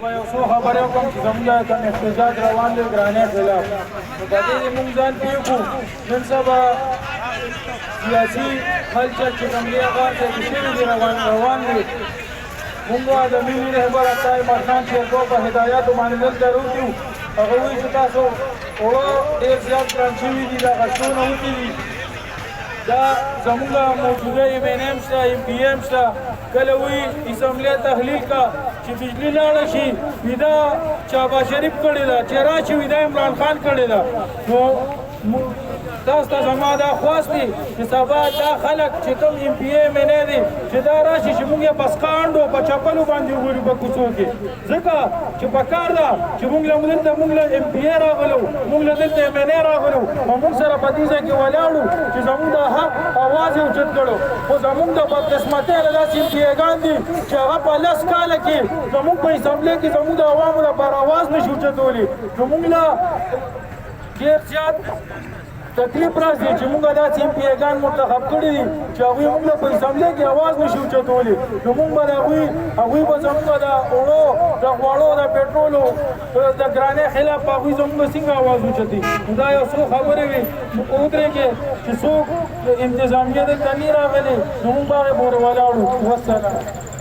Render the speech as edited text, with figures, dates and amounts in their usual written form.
زه یو څو خبرې وکړم چې زموږ کوم احتجاج روان دی ګرانۍ خلاف نو په دې موږ ځان پوه کړو نن سبا سیاسي کلچر چې کوم دی هغه چې شوي دي روان دی موږ د ملي رهبر عطا خان شیرګو په هدایاتو باندې دلته روتیو هغه وایي چې تاسو اوړه ډېر زیات ګران شوي دي دا غشونه وتي دي دا زموږ موجوده ایم این ایم شته ایم پی ایم شته کله وایي اسمبلی تحلیل کا چې بجلی لاړه شي وي دا شهباز شریف کړې ده چې راشي وي دا عمران خان کړې ده نو تاسو ته زما دا خواست دی چې سبا دا خلک چې کوم ایم پی ایم این ای دي چې دا راشي چې موږ یې په سکانډو په چپلو باندې وګورو په کوڅو کې ځکه چې پکار ده چې موږ له ایم پی ای راغلو موږ له دلته ایم این ای راغلو او موږ سره په دې ځای کې ولاړو چې زموږ د حق اواز یې اوچت کړو خو زموږ د بدقسمتۍ له داسې ایم پی ایګان دي چې هغه په 10 کاله کې زموږ په اسمبلی کې زموږ د عوامو لپاره اواز نشي اوچتولی نو موږ له ډېر زیات تکلیف راځي چې موږ داسې ایم پی ایګان منتخب کړي دي چې هغوی موږ له په اسمبلی کې اواز نشي اوچتولی نو موږ به د هغوی به زموږ د اوړو د غوړو د پټرولو د ګرانۍ خلاف په هغوی زموږ څنګه اواز اوچتي نو دا یو څو خبرې وي ودرېږې چې څوک انتظامیه دلته نه راغلي نو موږ به هغې پورې ولاړو والسلام